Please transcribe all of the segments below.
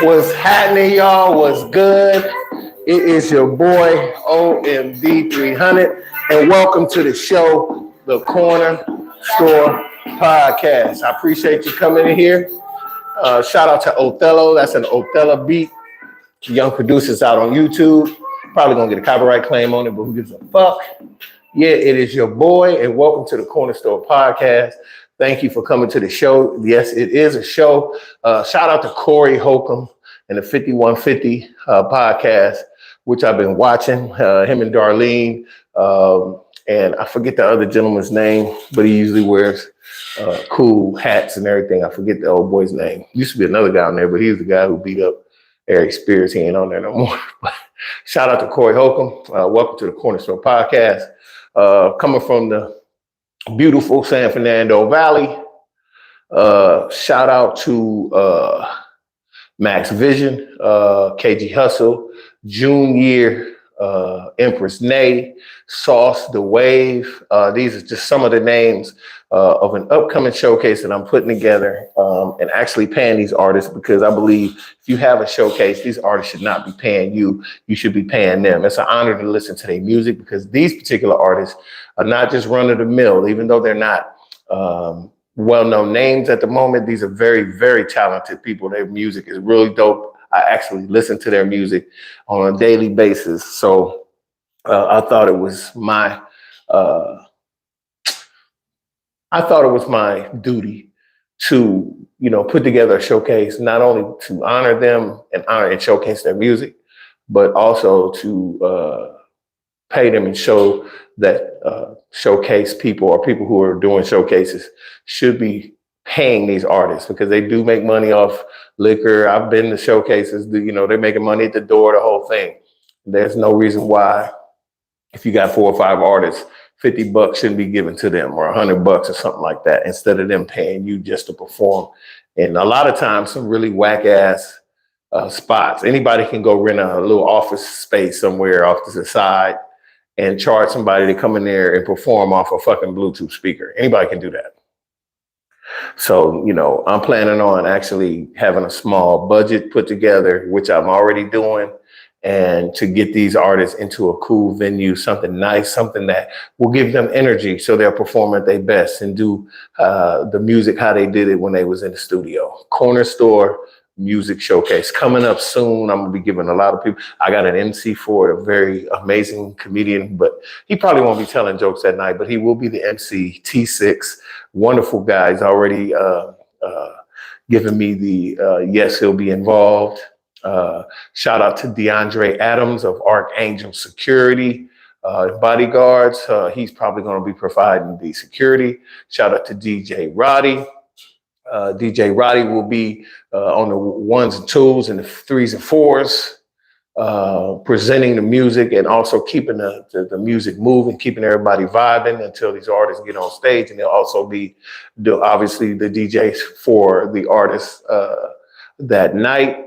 What's happening, y'all? What's good? It is your boy OMD-300, and welcome to the show, the Corner Store Podcast. I appreciate you coming in here. Shout out to Othello. That's an Othello beat. Young producers out on YouTube. Probably gonna get a copyright claim on it, but who gives a fuck? Yeah, it is your boy, and welcome to the Corner Store Podcast. Thank you for coming to the show. Yes, it is a show. Shout out to Corey Holcomb and the 5150 podcast, which I've been watching. Him and Darlene, and I forget the other gentleman's name, but he usually wears cool hats and everything. I forget the old boy's name. Used to be another guy on there, but he's the guy who beat up Eric Spears. He ain't on there no more. Shout out to Corey Holcomb. Welcome to the Corner Store Podcast. Coming from the beautiful San Fernando Valley. Shout out to Max Vision, KG Hustle, Junior, Empress Nay, Sauce the Wave. These are just some of the names of an upcoming showcase that I'm putting together and actually paying these artists, because I believe if you have a showcase, these artists should not be paying you. You should be paying them. It's an honor to listen to their music, because these particular artists are not just run of the mill, even though they're not well-known names at the moment. These are very, very talented people. Their music is really dope. I actually listen to their music on a daily basis. So I thought it was my duty to, put together a showcase, not only to honor them and showcase their music, but also to pay them and show that showcase people, or people who are doing showcases, should be paying these artists, because they do make money off liquor. I've been to showcases, they're making money at the door, the whole thing. There's no reason why, if you got 4 or 5 artists, $50 shouldn't be given to them, or $100 or something like that, instead of them paying you just to perform. And a lot of times, some really whack ass spots. Anybody can go rent a little office space somewhere off to the side and charge somebody to come in there and perform off a fucking Bluetooth speaker. Anybody can do that. So, I'm planning on actually having a small budget put together, which I'm already doing, and to get these artists into a cool venue, something nice, something that will give them energy so they'll perform at their best and do the music how they did it when they was in the studio. Corner Store Music Showcase coming up soon. I'm gonna be giving a lot of people. I got an MC for it, a very amazing comedian, but he probably won't be telling jokes that night, but he will be the MC. T6, wonderful guy. He's already given me the yes, he'll be involved. Shout out to DeAndre Adams of Archangel Security Bodyguards. He's probably going to be providing the security. Shout out to DJ Roddy. DJ Roddy will be on the 1s and 2s and the 3s and 4s, presenting the music and also keeping the music moving, keeping everybody vibing until these artists get on stage. And they'll also be obviously the DJs for the artists that night.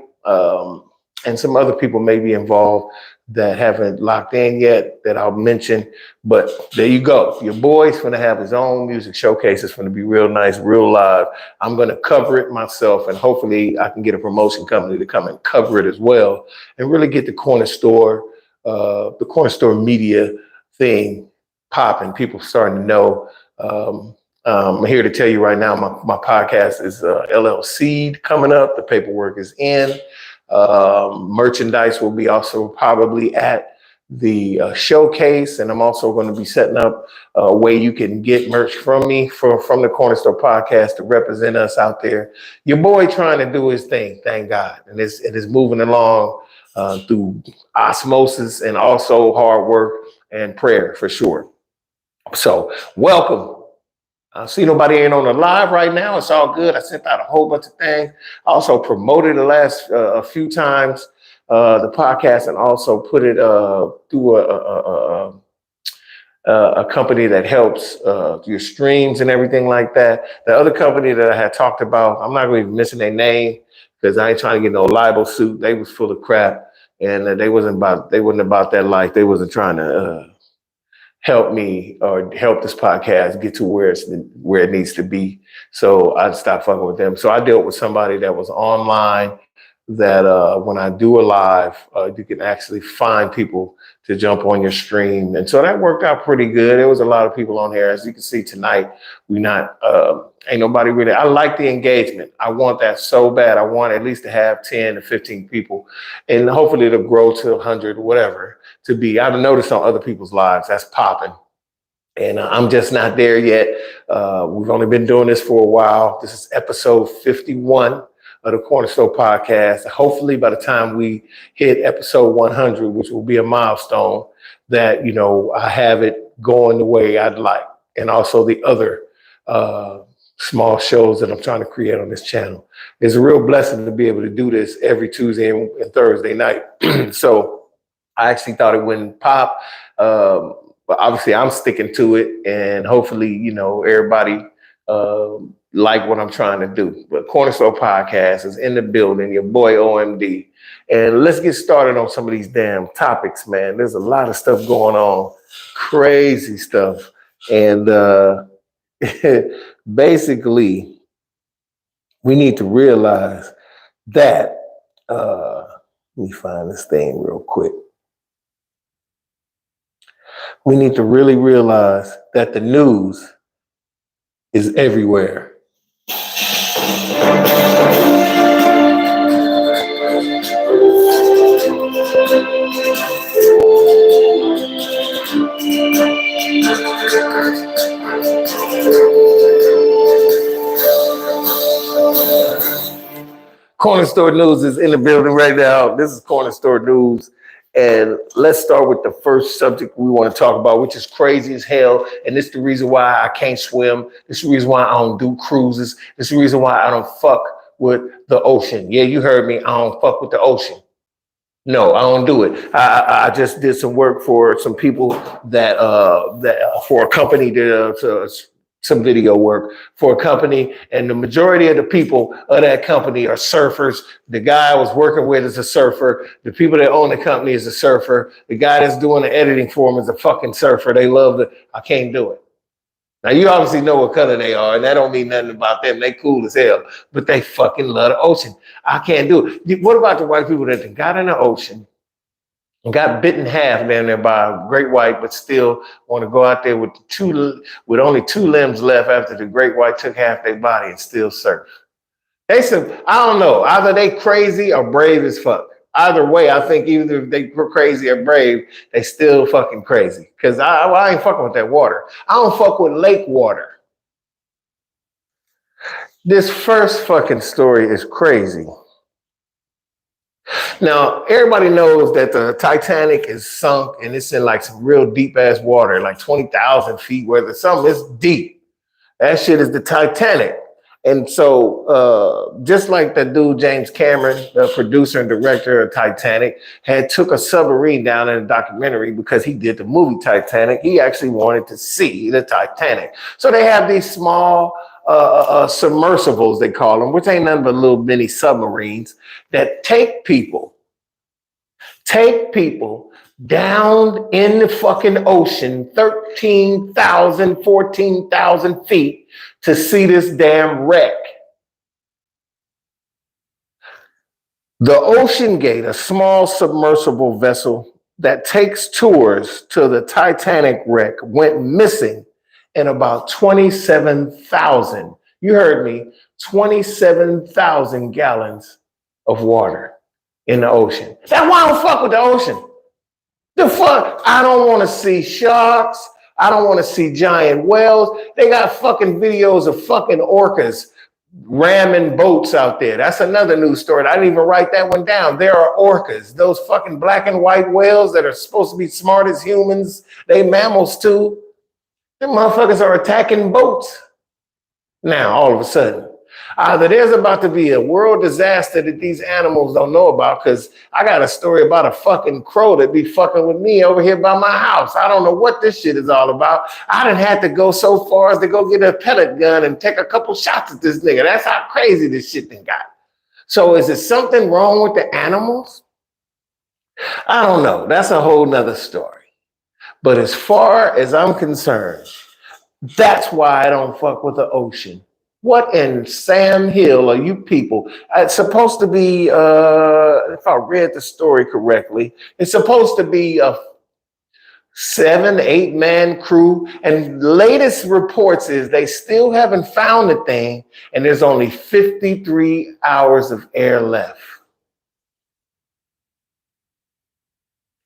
And some other people may be involved that haven't locked in yet that I'll mention. But there you go. Your boy's going to have his own music showcase. It's going to be real nice, real live. I'm going to cover it myself, and hopefully I can get a promotion company to come and cover it as well, and really get the Corner Store media thing popping. People starting to know. I'm here to tell you right now, my podcast is LLC'd coming up. The paperwork is in. Merchandise will be also probably at the showcase, and I'm also going to be setting up a way you can get merch from me from the Corner Store Podcast to represent us out there. Your boy trying to do his thing, thank God, and it is moving along through osmosis and also hard work and prayer for sure. So welcome. I see nobody ain't on the live right now. It's all good. I sent out a whole bunch of things. I also promoted the last a few times the podcast, and also put it through a company that helps your streams and everything like that. The other company that I had talked about, I'm not going to be missing their name because I ain't trying to get no libel suit. They was full of crap, and they wasn't about that life. They wasn't trying to help me or help this podcast get to where it needs to be. So I stopped fucking with them. So I dealt with somebody that was online that when I do a live, you can actually find people to jump on your stream. And so that worked out pretty good. There was a lot of people on here. As you can see tonight, ain't nobody really, I like the engagement. I want that so bad. I want at least to have 10 to 15 people, and hopefully it'll grow to 100 or whatever to be. I've noticed on other people's lives that's popping. And I'm just not there yet. We've only been doing this for a while. This is episode 51 of the Corner Store Podcast. Hopefully by the time we hit episode 100, which will be a milestone, that, you know, I have it going the way I'd like. And also the other small shows that I'm trying to create on this channel. It's a real blessing to be able to do this every Tuesday and Thursday night. So I actually thought it wouldn't pop. But obviously I'm sticking to it, and hopefully, you know, everybody like what I'm trying to do. But Corner Store Podcast is in the building, your boy OMD. And let's get started on some of these damn topics, man. There's a lot of stuff going on, crazy stuff. And basically, we need to realize that, let me find this thing real quick. We need to really realize that the news is everywhere. Corner Store News is in the building right now. This is Corner Store News. And let's start with the first subject we want to talk about, which is crazy as hell. And this is the reason why I can't swim. This is the reason why I don't do cruises. This is the reason why I don't fuck with the ocean. Yeah, you heard me. I don't fuck with the ocean. No, I don't do it. I just did some work for some people that for a company to some video work for a company, and the majority of the people of that company are surfers. The guy I was working with is a surfer. The people that own the company is a surfer. The guy that's doing the editing for them is a fucking surfer. They love it. I can't do it. Now, you obviously know what color they are, and that don't mean nothing about them. They cool as hell, but they fucking love the ocean. I can't do it. What about the white people that got in the ocean and got bit in half down there by a great white, but still want to go out there with only two limbs left after the great white took half their body and still surf? I don't know. Either they crazy or brave as fuck. Either way, I think either they crazy or brave, they still fucking crazy. Because I ain't fucking with that water. I don't fuck with lake water. This first fucking story is crazy. Now, everybody knows that the Titanic is sunk and it's in like some real deep ass water, like 20,000 feet worth of something. It's deep. That shit is the Titanic. And so just like that dude, James Cameron, the producer and director of Titanic, had took a submarine down in a documentary because he did the movie Titanic. He actually wanted to see the Titanic. So they have these small submersibles, they call them, which ain't nothing but little mini submarines that take people down in the fucking ocean, 13,000, 14,000 feet to see this damn wreck. The Ocean Gate, a small submersible vessel that takes tours to the Titanic wreck, went missing in about 27,000, you heard me, 27,000 gallons of water in the ocean. That's why I don't fuck with the ocean. The fuck? I don't want to see sharks. I don't want to see giant whales. They got fucking videos of fucking orcas ramming boats out there. That's another news story. I didn't even write that one down. There are orcas, those fucking black and white whales that are supposed to be smart as humans. They mammals too. Them motherfuckers are attacking boats. Now, all of a sudden, either there's about to be a world disaster that these animals don't know about, because I got a story about a fucking crow that be fucking with me over here by my house. I don't know what this shit is all about. I done had to go so far as to go get a pellet gun and take a couple shots at this nigga. That's how crazy this shit done got. So is it something wrong with the animals? I don't know. That's a whole nother story. But as far as I'm concerned, that's why I don't fuck with the ocean. What in Sam Hill are you people? It's supposed to be, if I read the story correctly, it's supposed to be a 7, 8 man crew. And latest reports is they still haven't found the thing, and there's only 53 hours of air left.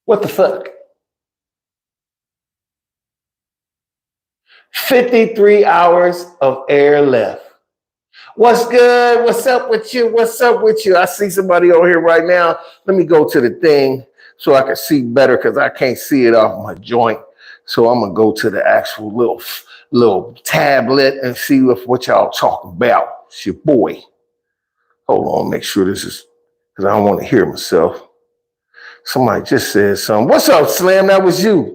What the fuck? 53 hours of air left. What's good? What's up with you? What's up with you? I see somebody over here right now. Let me go to the thing so I can see better because I can't see it off my joint. So I'm gonna go to the actual little tablet and see what y'all talking about. It's your boy. Hold on, make sure this is because I don't want to hear myself. Somebody just said something. What's up, Slim? That was you.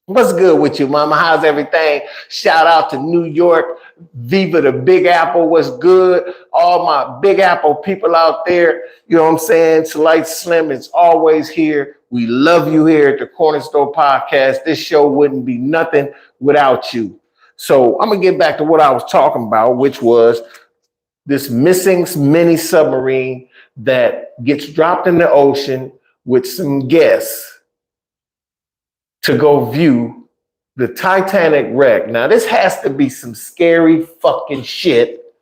What's good with you, mama? How's everything? Shout out to New York. Viva the Big Apple. What's good? All my Big Apple people out there. You know what I'm saying? Slight Slim is always here. We love you here at the Corner Store Podcast. This show wouldn't be nothing without you. So I'm going to get back to what I was talking about, which was this missing mini submarine that gets dropped in the ocean with some guests to go view the Titanic wreck. Now, this has to be some scary fucking shit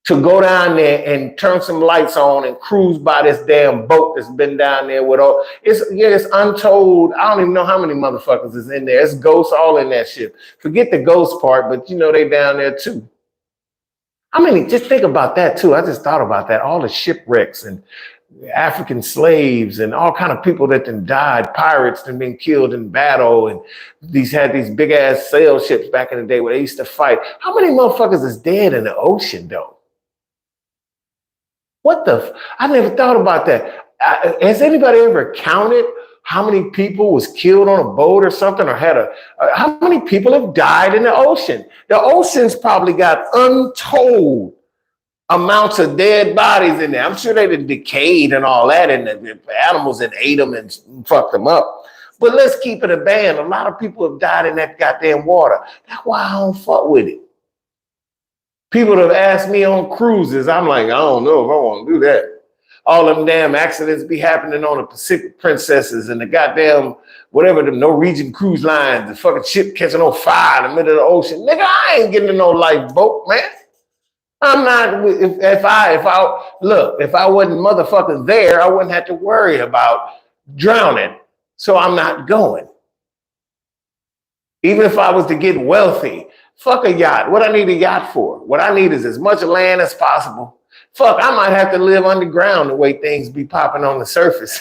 to go down there and turn some lights on and cruise by this damn boat that's been down there with all, it's untold. I don't even know how many motherfuckers is in there. It's ghosts all in that shit. Forget the ghost part, but you know they down there too. I mean, just think about that too. I just thought about that. All the shipwrecks and African slaves and all kind of people that then died, pirates that been killed in battle, and had these big ass sail ships back in the day where they used to fight. How many motherfuckers is dead in the ocean though? I never thought about that. Has anybody ever counted how many people was killed on a boat or something, or how many people have died in the ocean? The ocean's probably got untold amounts of dead bodies in there. I'm sure they've decayed and all that, and the animals that ate them and fucked them up. But let's keep it a band. A lot of people have died in that goddamn water. That's why I don't fuck with it. People have asked me on cruises. I'm like, I don't know if I want to do that. All them damn accidents be happening on the Pacific Princesses and the goddamn whatever, the Norwegian cruise lines, the fucking ship catching on fire in the middle of the ocean. Nigga, I ain't getting in no lifeboat, man. I'm not, if I wasn't motherfucking there, I wouldn't have to worry about drowning. So I'm not going. Even if I was to get wealthy, fuck a yacht. What I need a yacht for? What I need is as much land as possible. Fuck, I might have to live underground the way things be popping on the surface.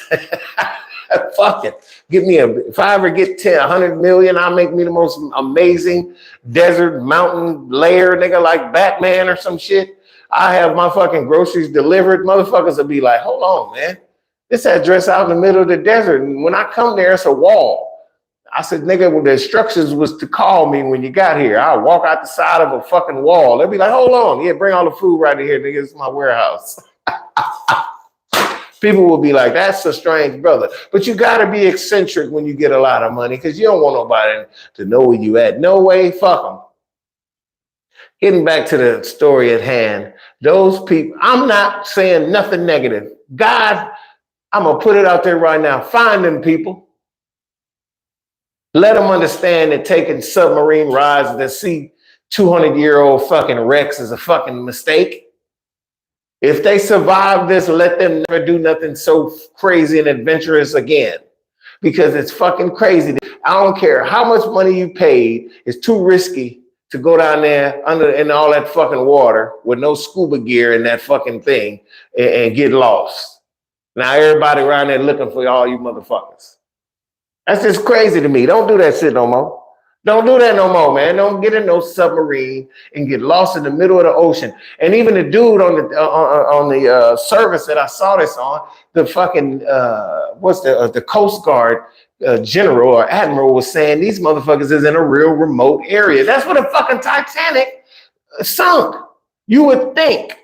Fuck it. If I ever get 100 million, I'll make me the most amazing desert mountain lair, nigga, like Batman or some shit. I have my fucking groceries delivered. Motherfuckers will be like, hold on, man. This address out in the middle of the desert. And when I come there, it's a wall. I said, nigga, well, the instructions was to call me when you got here. I'll walk out the side of a fucking wall. They'll be like, hold on. Yeah, bring all the food right here, nigga. It's my warehouse. People will be like, that's a strange brother. But you got to be eccentric when you get a lot of money because you don't want nobody to know where you at. No way, fuck them. Getting back to the story at hand, those people, I'm not saying nothing negative. God, I'm going to put it out there right now. Find them people. Let them understand that taking submarine rides that see 200-year-old fucking wrecks is a fucking mistake. If they survive this, let them never do nothing so crazy and adventurous again, because it's fucking crazy. I don't care how much money you paid. It's too risky to go down there in all that fucking water with no scuba gear in that fucking thing and get lost. Now everybody around there looking for all you motherfuckers. That's just crazy to me. Don't do that shit no more. Don't do that no more, man. Don't get in no submarine and get lost in the middle of the ocean. And even the dude on the service that I saw this on, the fucking the Coast Guard general or admiral was saying these motherfuckers is in a real remote area. That's where the fucking Titanic sunk. You would think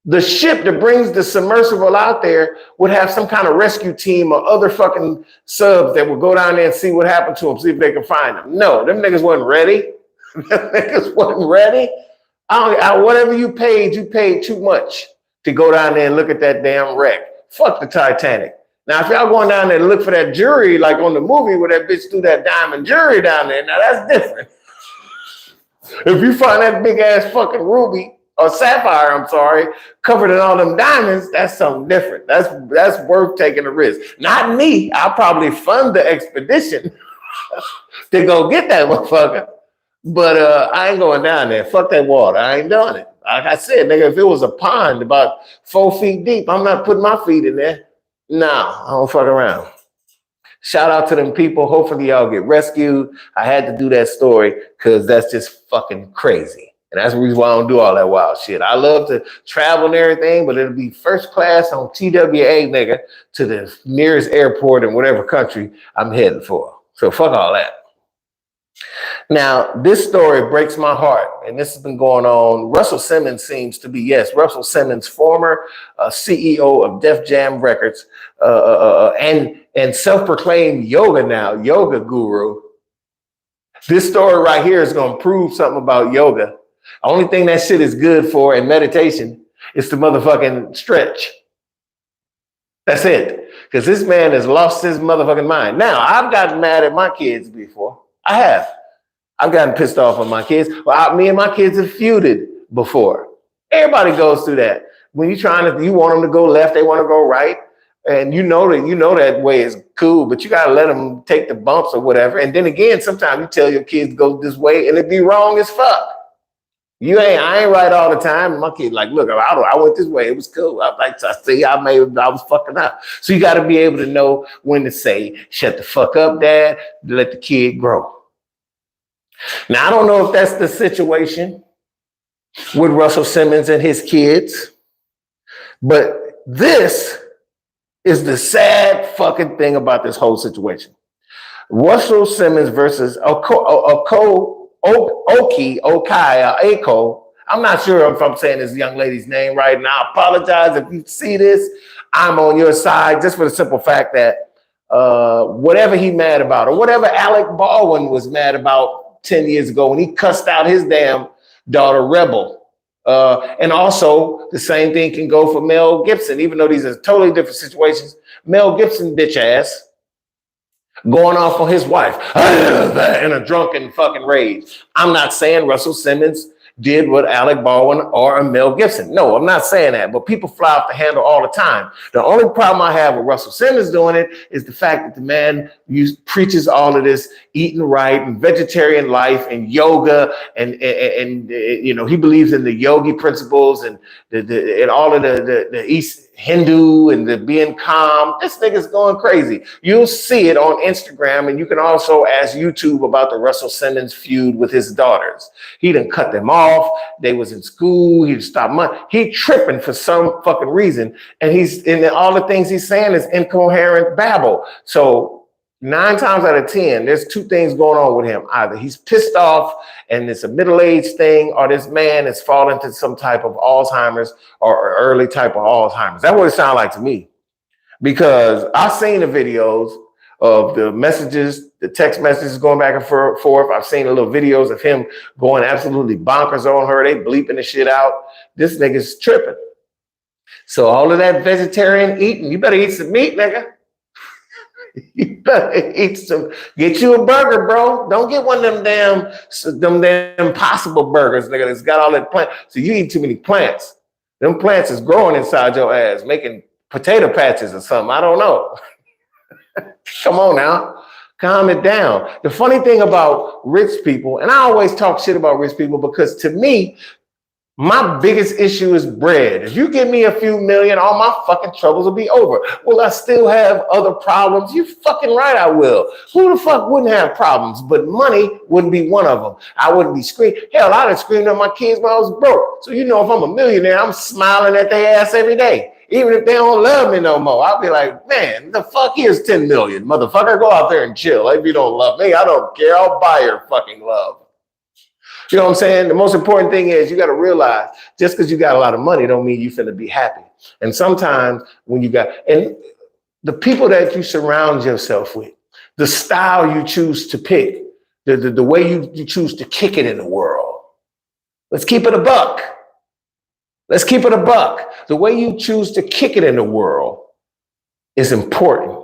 the ship that brings the submersible out there would have some kind of rescue team or other fucking subs that would go down there and see what happened to them, see if they can find them. No, them niggas wasn't ready. Them niggas wasn't ready. Whatever you paid too much to go down there and look at that damn wreck. Fuck the Titanic. Now, if y'all going down there to look for that jewelry, like on the movie where that bitch threw that diamond jewelry down there, now that's different. If you find that big ass fucking ruby or sapphire, I'm sorry, covered in all them diamonds, that's something different. That's worth taking a risk. Not me. I'll probably fund the expedition to go get that motherfucker. But I ain't going down there. Fuck that water. I ain't doing it. Like I said, nigga, if it was a pond about 4 feet deep, I'm not putting my feet in there. Nah, I don't fuck around. Shout out to them people. Hopefully y'all get rescued. I had to do that story because that's just fucking crazy. And that's the reason why I don't do all that wild shit. I love to travel and everything, but it'll be first class on TWA, nigga, to the nearest airport in whatever country I'm heading for. So fuck all that. Now, this story breaks my heart, and this has been going on. Russell Simmons seems to be, yes, Russell Simmons, former CEO of Def Jam Records, and self-proclaimed yoga guru. This story right here is going to prove something about yoga. Only thing that shit is good for in meditation is to motherfucking stretch. That's it. Because this man has lost his motherfucking mind. Now, I've gotten mad at my kids before. I have. I've gotten pissed off on my kids. Well, me and my kids have feuded before. Everybody goes through that. When you want them to go left, they want to go right. And you know that way is cool, but you got to let them take the bumps or whatever. And then again, sometimes you tell your kids to go this way and it be wrong as fuck. I ain't right all the time. And my kid like, look, I went this way. It was cool. I was fucking up. So you got to be able to know when to say, shut the fuck up, Dad, to let the kid grow. Now, I don't know if that's the situation with Russell Simmons and his kids, but this is the sad fucking thing about this whole situation. Russell Simmons versus Ako. I'm not sure if I'm saying this young lady's name right now. I apologize if you see this. I'm on your side just for the simple fact that whatever he mad about, or whatever Alec Baldwin was mad about 10 years ago when he cussed out his damn daughter Rebel. And also the same thing can go for Mel Gibson, even though these are totally different situations. Mel Gibson bitch ass going off on his wife in a drunken fucking rage. I'm not saying Russell Simmons did what Alec Baldwin or Mel Gibson. No, I'm not saying that, but people fly off the handle all the time. The only problem I have with Russell Simmons doing it is the fact that the man preaches all of this eating right and vegetarian life and yoga and he believes in the yogi principles and all of the East Hindu and the being calm. This nigga's going crazy. You'll see it on Instagram, and you can also ask YouTube about the Russell Simmons feud with his daughters. He done cut them off. They was in school. He stopped money. He tripping for some fucking reason, and all the things he's saying is incoherent babble. So 9 times out of 10, there's 2 things going on with him. Either he's pissed off and it's a middle-aged thing, or this man is falling to some type of Alzheimer's or early type of Alzheimer's. That's what it sounds like to me. Because I've seen the videos of the messages, the text messages going back and forth. I've seen the little videos of him going absolutely bonkers on her. They bleeping the shit out. This nigga's tripping. So all of that vegetarian eating, you better eat some meat, nigga. You better get you a burger, bro. Don't get one of them damn Impossible burgers, nigga, that's got all that plant. So you eat too many plants. Them plants is growing inside your ass, making potato patches or something. I don't know. Come on now. Calm it down. The funny thing about rich people, and I always talk shit about rich people because to me, my biggest issue is bread. If you give me a few million, all my fucking troubles will be over. Will I still have other problems? You fucking right I will. Who the fuck wouldn't have problems? But money wouldn't be one of them. I wouldn't be screaming. Hell, I'd have screamed at my kids when I was broke. So if I'm a millionaire, I'm smiling at their ass every day. Even if they don't love me no more, I'll be like, man, the fuck here's 10 million. Motherfucker, go out there and chill. If you don't love me, I don't care. I'll buy your fucking love. You know what I'm saying? The most important thing is you got to realize just because you got a lot of money don't mean you finna be happy. And sometimes when and the people that you surround yourself with, the style you choose to pick, the way you choose to kick it in the world, Let's keep it a buck. Let's keep it a buck. The way you choose to kick it in the world is important.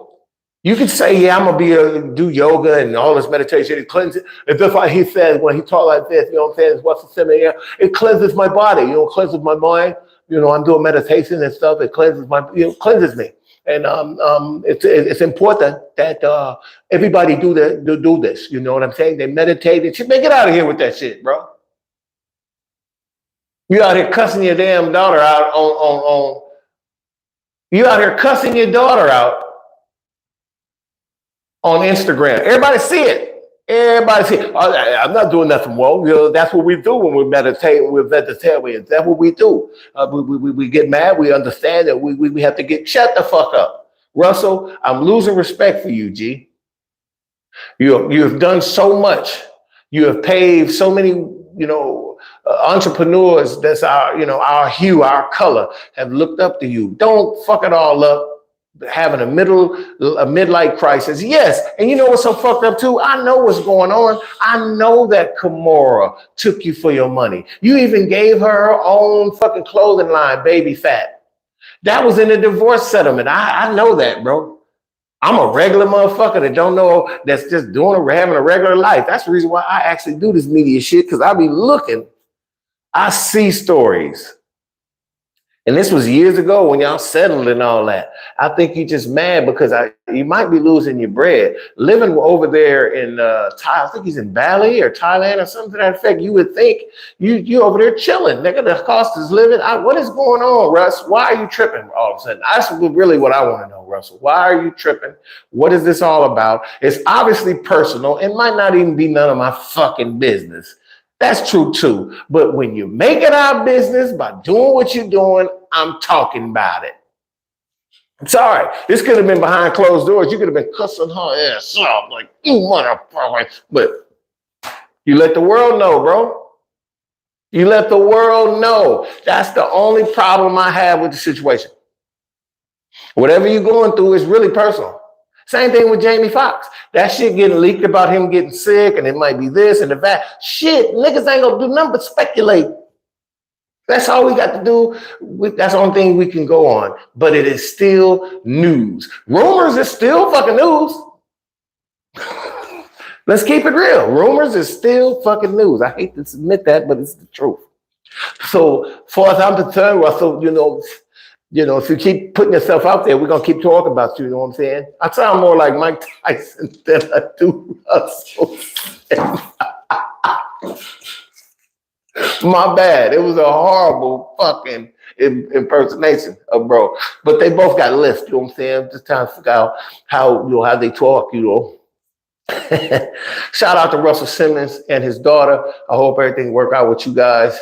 You can say, yeah, I'm going to do yoga and all this meditation. It cleanses. It's just like he says when he talks like this, you know what I'm saying? What's the similar? It cleanses my body, cleanses my mind. I'm doing meditation and stuff. It cleanses cleanses me. And it's important that everybody do this. You know what I'm saying? They meditate. Man, get out of here with that shit, bro. You out here cussing your damn daughter out on you out here cussing your daughter out on Instagram. Everybody see it. Everybody see it. I'm not doing nothing wrong. That's what we do when we meditate. We're vegetarians. That's what we do. We get mad. We understand that we have to shut the fuck up. Russell, I'm losing respect for you, G. You have done so much. You have paved so many, entrepreneurs that's our hue, our color, have looked up to you. Don't fuck it all up having a midlife crisis. Yes, and you know what's so fucked up too? I know what's going on. I know that Kimora took you for your money. You even gave her own fucking clothing line, Baby Fat. That was in the divorce settlement. I know that, bro. I'm a regular motherfucker that don't know, that's just having a regular life. That's the reason why I actually do this media shit, because I be looking. I see stories. And this was years ago when y'all settled and all that. I think you're just mad because you might be losing your bread. Living over there in I think he's in Bali or Thailand or something to that effect. You would think you over there chilling. Nigga, the cost is living. What is going on, Russ? Why are you tripping all of a sudden? That's really what I want to know, Russell. Why are you tripping? What is this all about? It's obviously personal. It might not even be none of my fucking business. That's true too. But when you make it our business by doing what you're doing, I'm talking about it. I'm sorry. This could have been behind closed doors. You could have been cussing her ass off like, you motherfucker. But you let the world know, bro. You let the world know. That's the only problem I have with the situation. Whatever you're going through is really personal. Same thing with Jamie Foxx. That shit getting leaked about him getting sick, and it might be this and that. Shit, niggas ain't gonna do nothing but speculate. That's all we got to do. That's the only thing we can go on. But it is still news. Rumors is still fucking news. Let's keep it real. Rumors is still fucking news. I hate to admit that, but it's the truth. So, far as I'm concerned, Russell, if you keep putting yourself out there, we're going to keep talking about you, you know what I'm saying? I sound more like Mike Tyson than I do Russell. My bad. It was a horrible fucking impersonation of bro. But they both got lists, you know what I'm saying? Just trying to figure out how they talk, Shout out to Russell Simmons and his daughter. I hope everything work out with you guys.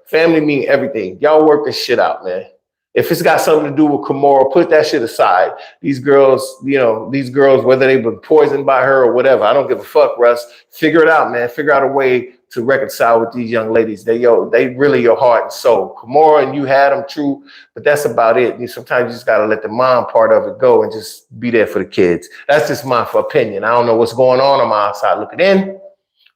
Family mean everything. Y'all work this shit out, man. If it's got something to do with Kimora, put that shit aside. These girls, whether they've been poisoned by her or whatever, I don't give a fuck, Russ. Figure it out, man. Figure out a way to reconcile with these young ladies. They really your heart and soul. Kimora and you had them, true, but that's about it. Sometimes you just got to let the mom part of it go and just be there for the kids. That's just my opinion. I don't know what's going on my outside looking in,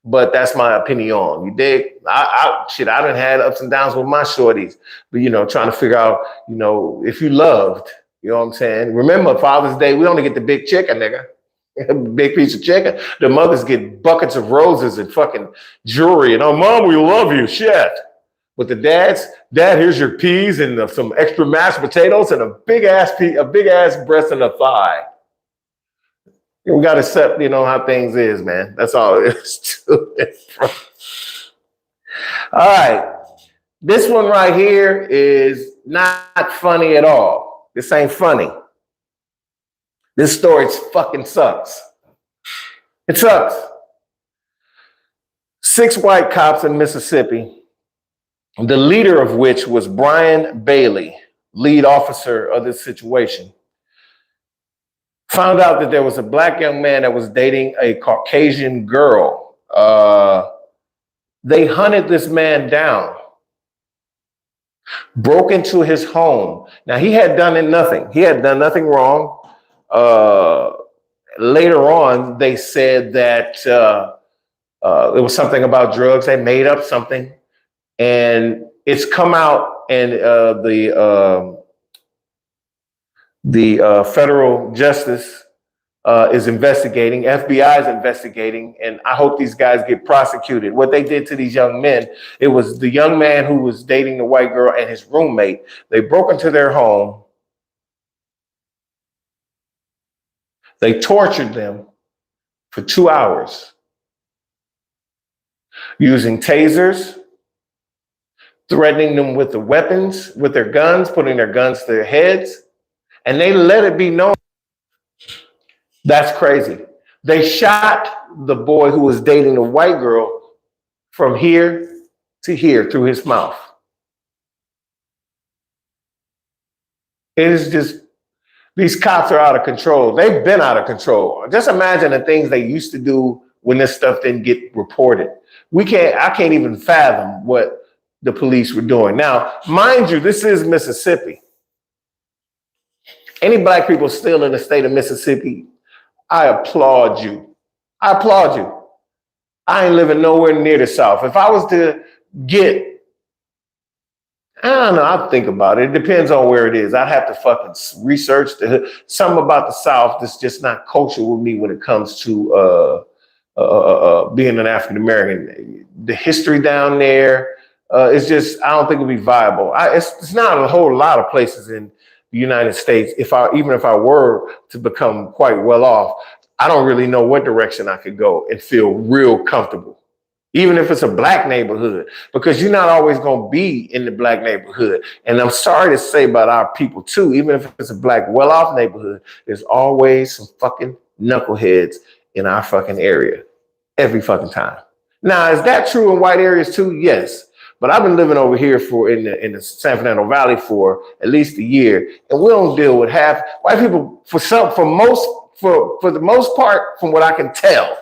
but that's my opinion. You dig? I done had ups and downs with my shorties, but trying to figure out, if you loved, you know what I'm saying? Remember Father's Day, we only get the big chicken, nigga. Big piece of chicken. The mothers get buckets of roses and fucking jewelry and, oh, mom, we love you, shit. But the dad, here's your peas and some extra mashed potatoes and a big ass breast and a thigh. We got to accept, how things is, man. That's all it is to it. All right. This one right here is not funny at all. This ain't funny. This story fucking sucks. It sucks. 6 white cops in Mississippi, the leader of which was Brian Bailey, lead officer of this situation, found out that there was a black young man that was dating a Caucasian girl. They hunted this man down, broke into his home. Now, he had done nothing. He had done nothing wrong. Later on, they said that it was something about drugs. They made up something. And it's come out, and the federal justice is investigating. FBI is investigating, and I hope these guys get prosecuted. What they did to these young men, it was the young man who was dating the white girl and his roommate. They broke into their home. They tortured them for 2 hours using tasers, threatening them with the weapons, with their guns, putting their guns to their heads. And they let it be known. That's crazy. They shot the boy who was dating the white girl from here to here through his mouth. It is just, these cops are out of control. They've been out of control. Just imagine the things they used to do when this stuff didn't get reported. I can't even fathom what the police were doing. Now, mind you, this is Mississippi. Any black people still in the state of Mississippi, I applaud you. I applaud you. I ain't living nowhere near the South. If I was to get, I don't know, I'll think about it. It depends on where it is. I'd have to fucking research something about the South that's just not cultural with me when it comes to being an African American. The history down there is just, I don't think it'd be viable. It's not a whole lot of places in the United States. Even if I were to become quite well off, I don't really know what direction I could go and feel real comfortable. Even if it's a black neighborhood, because you're not always going to be in the black neighborhood. And I'm sorry to say about our people too, even if it's a black well-off neighborhood, there's always some fucking knuckleheads in our fucking area every fucking time. Now, is that true in white areas too? Yes. But I've been living over here in the San Fernando Valley for at least a year, and we don't deal with half white people. For the most part, from what I can tell,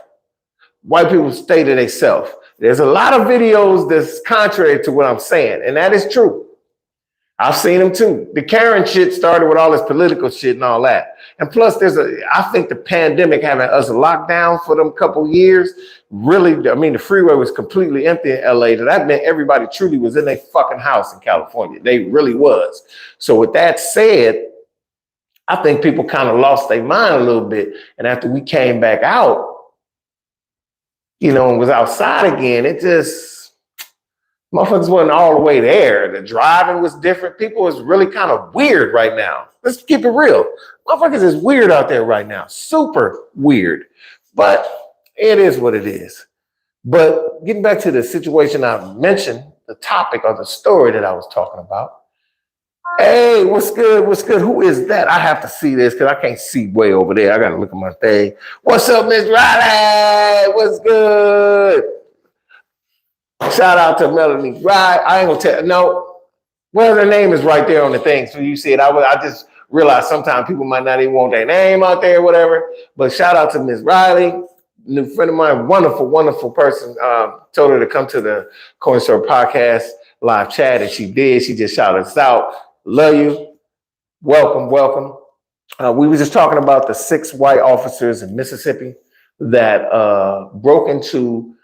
white people stay to themselves. There's a lot of videos that's contrary to what I'm saying, and that is true. I've seen them too. The Karen shit started with all this political shit and all that. And plus, I think the pandemic having us locked down for them couple years, really, I mean, the freeway was completely empty in LA. That meant everybody truly was in their fucking house in California. They really was. So with that said, I think people kind of lost their mind a little bit. And after we came back out, and was outside again, it just, motherfuckers wasn't all the way there. The driving was different. People is really kind of weird right now. Let's keep it real. Motherfuckers is weird out there right now. Super weird. But it is what it is. But getting back to the situation I mentioned, the topic or the story that I was talking about. Hey, what's good? What's good? Who is that? I have to see this because I can't see way over there. I got to look at my thing. What's up, Miss Riley? What's good? Shout out to Melanie. Right. I ain't going to tell. No. Well, her name is right there on the thing. So you see it. I just realized sometimes people might not even want their name out there or whatever. But shout out to Miss Riley, new friend of mine. Wonderful, wonderful person. Told her to come to the Corner Store Podcast live chat, and she did. She just shouted us out. Love you. Welcome, welcome. We were just talking about the 6 white officers in Mississippi that broke into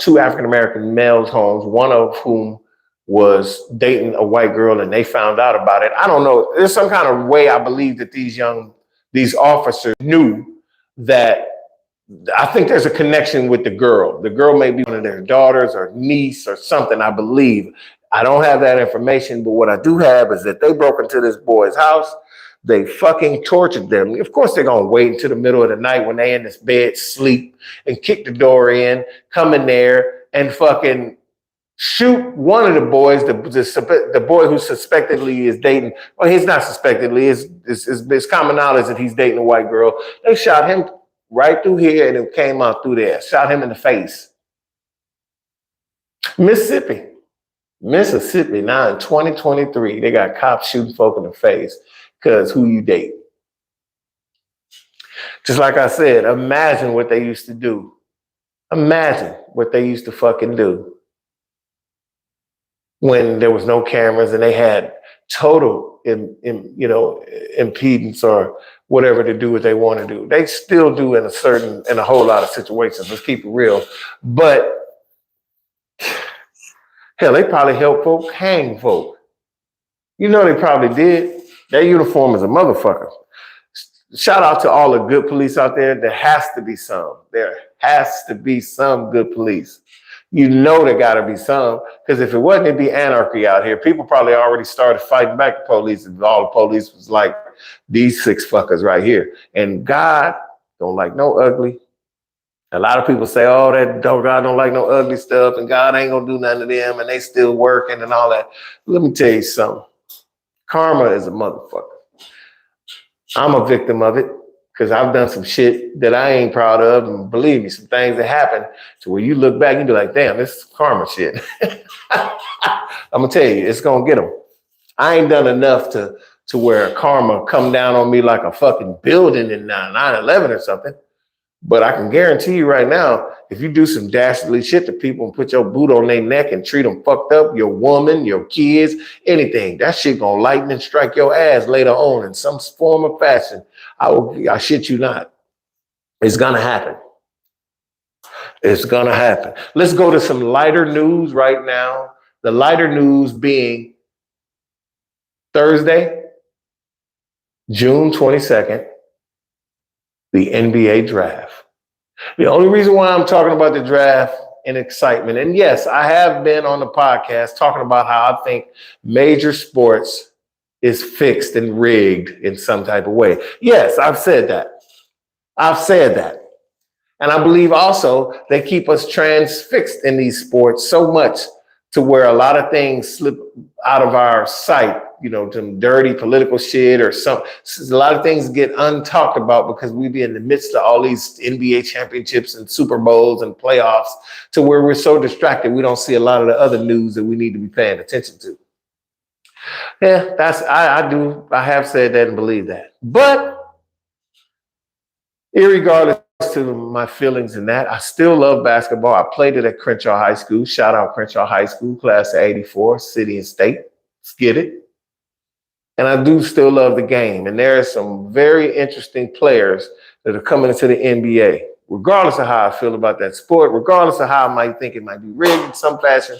2 African-American males' homes, one of whom was dating a white girl, and they found out about it. I don't know. There's some kind of way I believe that these officers knew that. I think there's a connection with the girl. The girl may be one of their daughters or niece or something, I believe. I don't have that information, but what I do have is that they broke into this boy's house. They fucking tortured them. Of course, they're going to wait until the middle of the night when they in this bed, sleep, and kick the door in, come in there, and fucking shoot one of the boys, the boy who suspectedly is dating. Well, he's not suspectedly. It's common knowledge that he's dating a white girl. They shot him right through here, and it came out through there. Shot him in the face. Mississippi, now in 2023, they got cops shooting folk in the face because who you date. Just like I said, imagine what they used to do. Imagine what they used to fucking do when there was no cameras and they had total, impedance or whatever to do what they want to do. They still do in a whole lot of situations. Let's keep it real. But Hell, they probably help folk hang folk. You know they probably did. Their uniform is a motherfucker. Shout out to all the good police out there. There has to be some. There has to be some good police. You know there got to be some, because if it wasn't, it'd be anarchy out here. People probably already started fighting back the police, and all the police was like, these six fuckers right here. And God don't like no ugly. A lot of people say, oh, God don't like no ugly stuff, and God ain't gonna do nothing to them, and they still working and all that. Let me tell you something. Karma is a motherfucker. I'm a victim of it because I've done some shit that I ain't proud of. And believe me, some things that happen to where you look back and you be like, damn, this is karma shit. I'm going to tell you, it's going to get them. I ain't done enough to where karma come down on me like a fucking building in 9/11 or something. But I can guarantee you right now, if you do some dastardly shit to people and put your boot on their neck and treat them fucked up, your woman, your kids, anything, that shit gonna lighten and strike your ass later on in some form or fashion. I shit you not. It's gonna happen. It's gonna happen. Let's go to some lighter news right now. The lighter news being Thursday, June 22nd, the NBA draft. The only reason why I'm talking about the draft and excitement, and yes, I have been on the podcast talking about how I think major sports is fixed and rigged in some type of way. Yes, I've said that. And I believe also they keep us transfixed in these sports so much to where a lot of things slip out of our sight, you know, some dirty political shit or something. A lot of things get untalked about because we be in the midst of all these NBA championships and Super Bowls and playoffs to where we're so distracted we don't see a lot of the other news that we need to be paying attention to. Yeah, I have said that and believe that. But irregardless to my feelings in that, I still love basketball. I played it at Crenshaw High School. Shout out Crenshaw High School, class of 84, city and state. Let's get it. And I do still love the game. And there are some very interesting players that are coming into the NBA. Regardless of how I feel about that sport, regardless of how I might think it might be rigged in some fashion,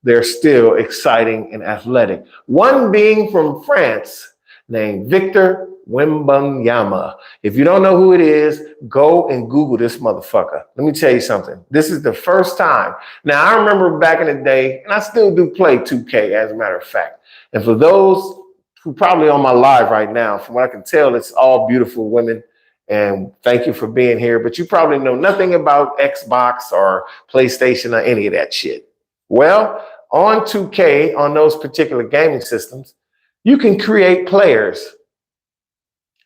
they're still exciting and athletic. One being from France named Victor Wembanyama. If you don't know who it is, go and Google this motherfucker. Let me tell you something. This is the first time. Now, I remember back in the day, and I still do play 2K, as a matter of fact. And for those who probably on my live right now, from what I can tell, it's all beautiful women. And thank you for being here. But you probably know nothing about Xbox or PlayStation or any of that shit. Well, on 2K, on those particular gaming systems, you can create players.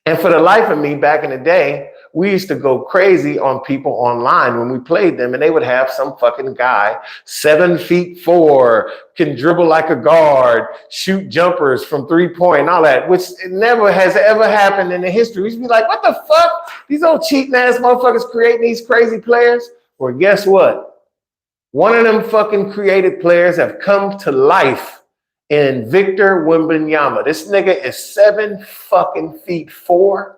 And for the life of me, back in the day, we used to go crazy on people online when we played them, and they would have some fucking guy 7'4", can dribble like a guard, shoot jumpers from 3-point, and all that, which never has ever happened in the history. We used to be like, what the fuck? These old cheating ass motherfuckers creating these crazy players? Well, guess what? One of them fucking created players have come to life in Victor Wembanyama. This nigga is 7'4",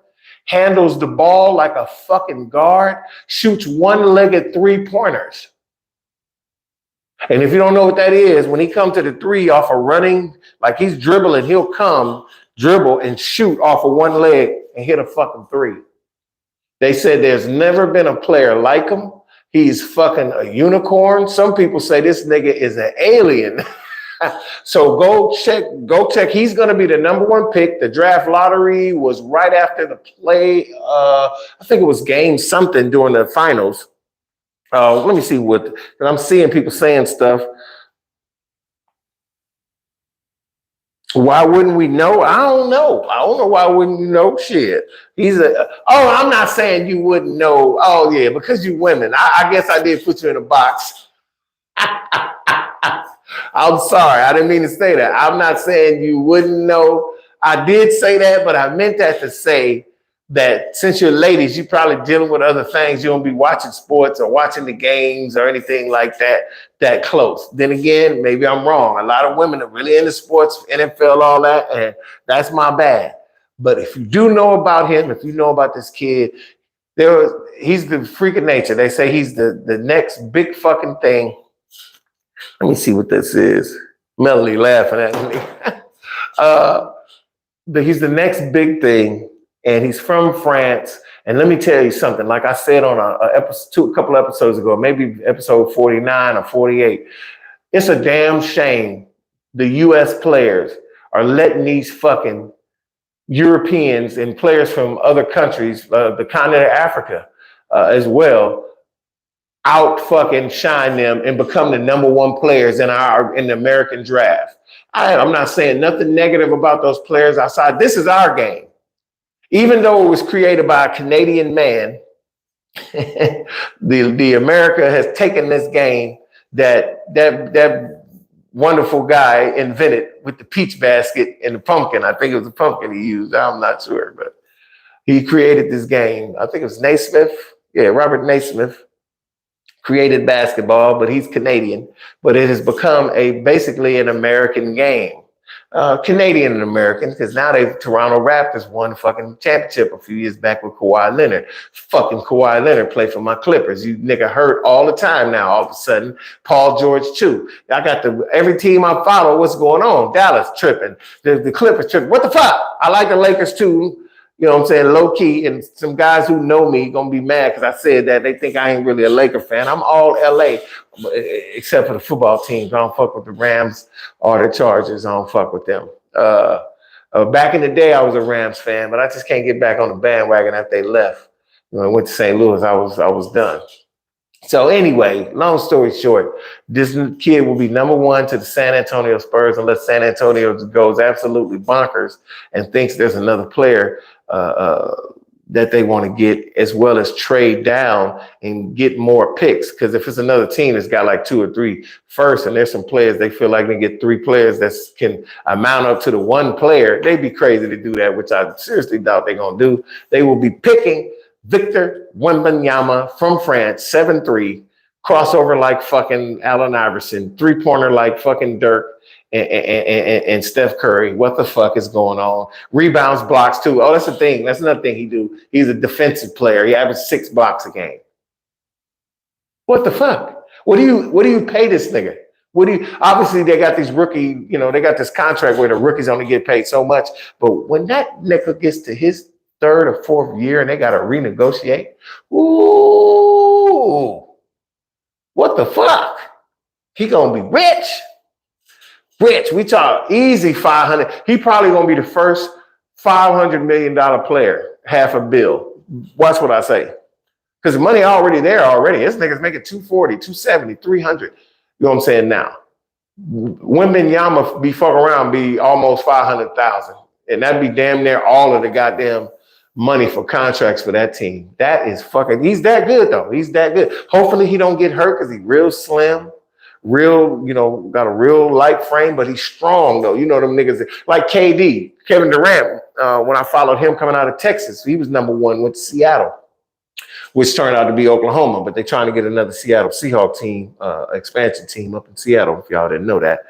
handles the ball like a fucking guard, shoots one-legged three-pointers. And if you don't know what that is, when he comes to the three off of running, like he's dribbling, he'll come, dribble, and shoot off of one leg and hit a fucking three. They said there's never been a player like him. He's fucking a unicorn. Some people say this nigga is an alien. So go check. He's going to be the number one pick. The draft lottery was right after the play. I think it was game something during the finals. Let me see what, and I'm seeing people saying stuff. Why wouldn't we know? I don't know why wouldn't you know shit. I'm not saying you wouldn't know. Oh yeah, because you women. I guess I did put you in a box. I'm sorry. I didn't mean to say that. I'm not saying you wouldn't know. I did say that, but I meant that to say that since you're ladies, you're probably dealing with other things. You don't be watching sports or watching the games or anything like that close. Then again, maybe I'm wrong. A lot of women are really into sports, NFL, all that, and that's my bad. But if you do know about him, if you know about this kid, he's the freak of nature. They say he's the next big fucking thing. Let me see what this is. Melody laughing at me. He's the next big thing, and he's from France. And let me tell you something. Like I said on a couple episodes ago, maybe episode 49 or 48, it's a damn shame the U.S. players are letting these fucking Europeans and players from other countries, the continent of Africa as well, out fucking shine them and become the number one players in the American draft. I'm not saying nothing negative about those players outside. This is our game. Even though it was created by a Canadian man, the America has taken this game that wonderful guy invented with the peach basket and the pumpkin. I think it was a pumpkin he used. I'm not sure, but he created this game. I think it was Naismith. Yeah, Robert Naismith created basketball, but he's Canadian. But it has become basically an American game. Canadian and American, because now Toronto Raptors won fucking championship a few years back with Kawhi Leonard. Fucking Kawhi Leonard played for my Clippers. You nigga hurt all the time now. All of a sudden, Paul George too. I got every team I follow. What's going on? Dallas tripping. The Clippers tripping. What the fuck? I like the Lakers too. You know what I'm saying? Low key, and some guys who know me gonna be mad because I said that. They think I ain't really a Laker fan. I'm all LA, except for the football teams. I don't fuck with the Rams or the Chargers. I don't fuck with them. Back in the day, I was a Rams fan, but I just can't get back on the bandwagon after they left. When I went to St. Louis, I was done. So anyway, long story short, this kid will be number one to the San Antonio Spurs unless San Antonio goes absolutely bonkers and thinks there's another player that they want to get, as well as trade down and get more picks. Because if it's another team that's got like 2 or 3 first, and there's some players they feel like they get 3 players that can amount up to the 1 player, they'd be crazy to do that, which I seriously doubt they're going to do. They will be picking Victor Wembanyama from France, 7'3", crossover like fucking Allen Iverson, 3-pointer like fucking Dirk and Steph Curry. What the fuck is going on? Rebounds, blocks too. Oh, that's the thing. That's another thing he do. He's a defensive player. He averages 6 blocks a game. What the fuck? What do you pay this nigga? Obviously they got these rookie, they got this contract where the rookies only get paid so much. But when that nigga gets to his 3rd or 4th year and they got to renegotiate, ooh, what the fuck? He gonna be rich. We talk easy 500. He probably gonna be the first $500 million player, half a bill. Watch what I say. Because the money already there already. This nigga's making 240, 270, 300. You know what I'm saying now? Wembanyama be fuck around, be almost 500,000. And that'd be damn near all of the goddamn money for contracts for that team. That is fucking, he's that good though. He's that good. Hopefully he don't get hurt because he's real slim, got a real light frame, but he's strong though. You know them niggas like KD, Kevin Durant. When I followed him coming out of Texas, he was number 1 with Seattle, which turned out to be Oklahoma, but they're trying to get another Seattle Seahawks team, expansion team up in Seattle, if y'all didn't know that.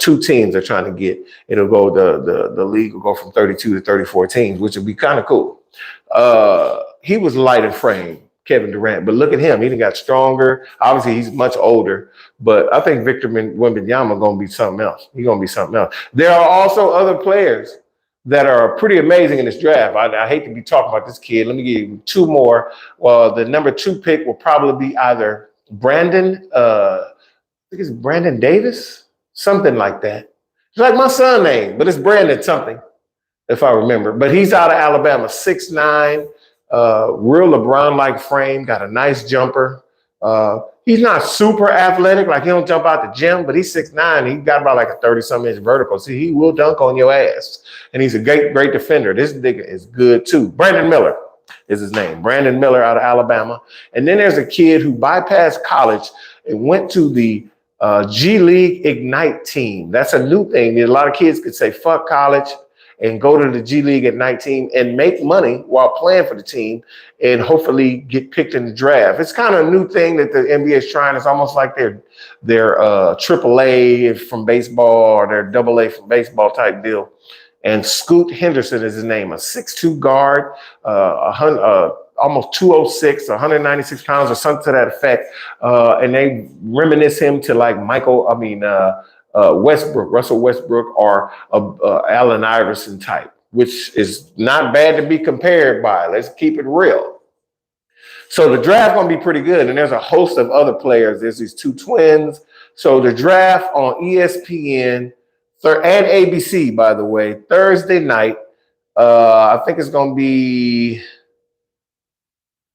2 teams are trying to get, it'll go, the league will go from 32 to 34 teams, which would be kind of cool. He was light in frame, Kevin Durant, but look at him. He done got stronger. Obviously, he's much older, but I think Victor Wembanyama going to be something else. He's going to be something else. There are also other players that are pretty amazing in this draft. I hate to be talking about this kid. Let me give you 2 more. Well, the number 2 pick will probably be either Brandon, I think it's Brandon Davis, something like that. It's like my son's name, but it's Brandon something, if I remember. But he's out of Alabama, 6'9", real LeBron-like frame, got a nice jumper. He's not super athletic, like he don't jump out the gym, but he's 6'9". He got about like a 30-some inch vertical. See, he will dunk on your ass. And he's a great defender. This nigga is good too. Brandon Miller is his name. Brandon Miller out of Alabama. And then there's a kid who bypassed college and went to the G League Ignite team. That's a new thing. A lot of kids could say, fuck college and go to the G League Ignite team and make money while playing for the team and hopefully get picked in the draft. It's kind of a new thing that the NBA is trying. It's almost like their AAA from baseball or their AA from baseball type deal. And Scoot Henderson is his name, a 6'2" guard, almost 206, 196 pounds or something to that effect. And they reminisce him to like Russell Westbrook, or Allen Iverson type, which is not bad to be compared by. Let's keep it real. So the draft gonna be pretty good, and there's a host of other players. There's these two twins. So the draft on ESPN and ABC, by the way, Thursday night. I think it's gonna be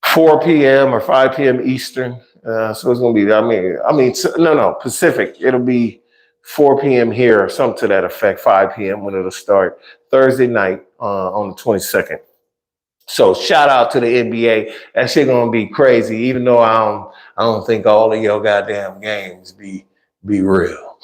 4 p.m. or 5 p.m. Eastern. So it's gonna be. No, Pacific. It'll be 4 p.m. here or something to that effect. 5 p.m. when it'll start Thursday night on the 22nd. So shout out to the NBA. That shit gonna be crazy. Even though I don't think all of your goddamn games be real.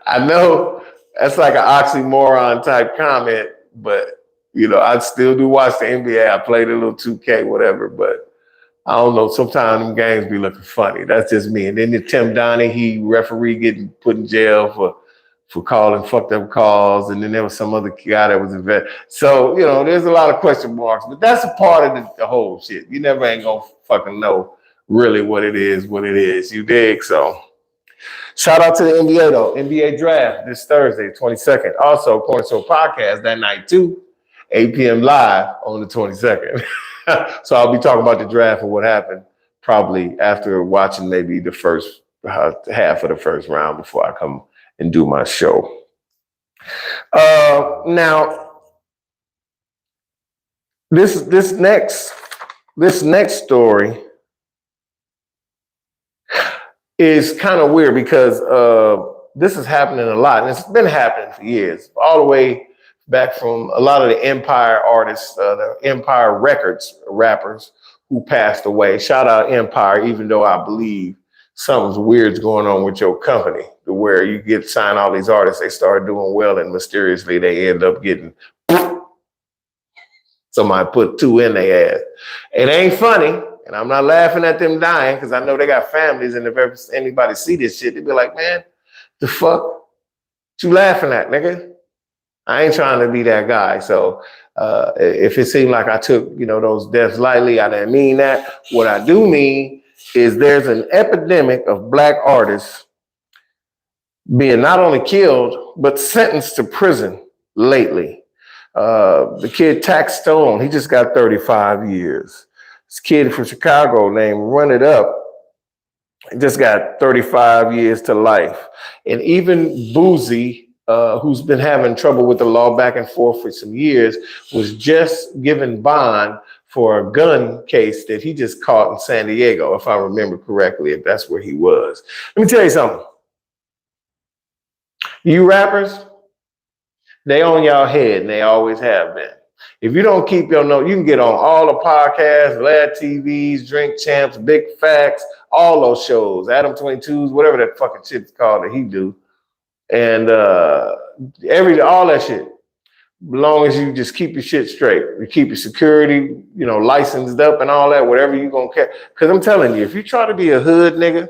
I know that's like an oxymoron type comment, but I still do watch the NBA. I played a little 2K, whatever, but I don't know. Sometimes them games be looking funny. That's just me. And then the Tim Donaghy referee getting put in jail for calling fucked up calls. And then there was some other guy that was involved. So, there's a lot of question marks, but that's a part of the whole shit. You never ain't gonna fucking know really what it is. You dig? So shout out to the NBA though. NBA draft this Thursday, 22nd. Also, Corner Store Podcast that night too, 8 p.m. live on the 22nd. So I'll be talking about the draft and what happened probably after watching maybe the first half of the first round before I come and do my show. Now, this next story is kind of weird because this is happening a lot, and it's been happening for years, all the way back from a lot of the Empire artists, the Empire Records rappers who passed away. Shout out Empire, even though I believe something's weird's going on with your company, to where you get signed all these artists, they start doing well, and mysteriously they end up getting somebody put 2 in their ass. It ain't funny, and I'm not laughing at them dying because I know they got families, and if anybody see this shit, they be like, man, the fuck? What you laughing at, nigga? I ain't trying to be that guy. So if it seemed like I took, those deaths lightly, I didn't mean that. What I do mean is there's an epidemic of Black artists being not only killed, but sentenced to prison lately. The kid Tax Stone, he just got 35 years. This kid from Chicago named Run It Up just got 35 years to life. And even Boozy, who's been having trouble with the law back and forth for some years, was just given bond for a gun case that he just caught in San Diego, if I remember correctly, if that's where he was. Let me tell you something. You rappers, they on y'all head, and they always have been. If you don't keep your note, you can get on all the podcasts, Lad TVs, Drink Champs, Big Facts, all those shows, Adam 22s, whatever that fucking shit's called that he do. And all that shit. As long as you just keep your shit straight, you keep your security, licensed up and all that, whatever you gonna care. Because I'm telling you, if you try to be a hood nigga,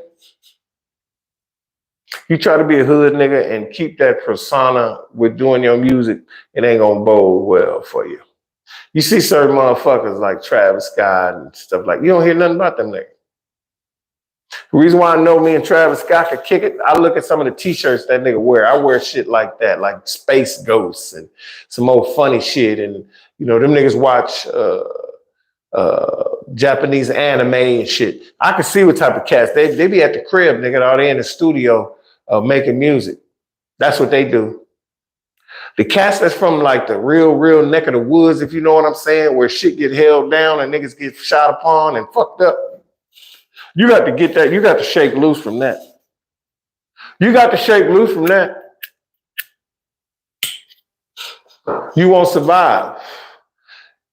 and keep that persona with doing your music, it ain't gonna bode well for you. You see certain motherfuckers like Travis Scott and stuff like, you don't hear nothing about them niggas. The reason why I know me and Travis Scott could kick it, I look at some of the t-shirts that nigga wear. I wear shit like that, like Space Ghosts and some old funny shit. And, them niggas watch Japanese anime and shit. I can see what type of cats. They be at the crib, nigga, or they in the studio making music. That's what they do. The cats that's from like the real neck of the woods, if you know what I'm saying, where shit get held down and niggas get shot upon and fucked up. You got to get that. You got to shake loose from that. You won't survive.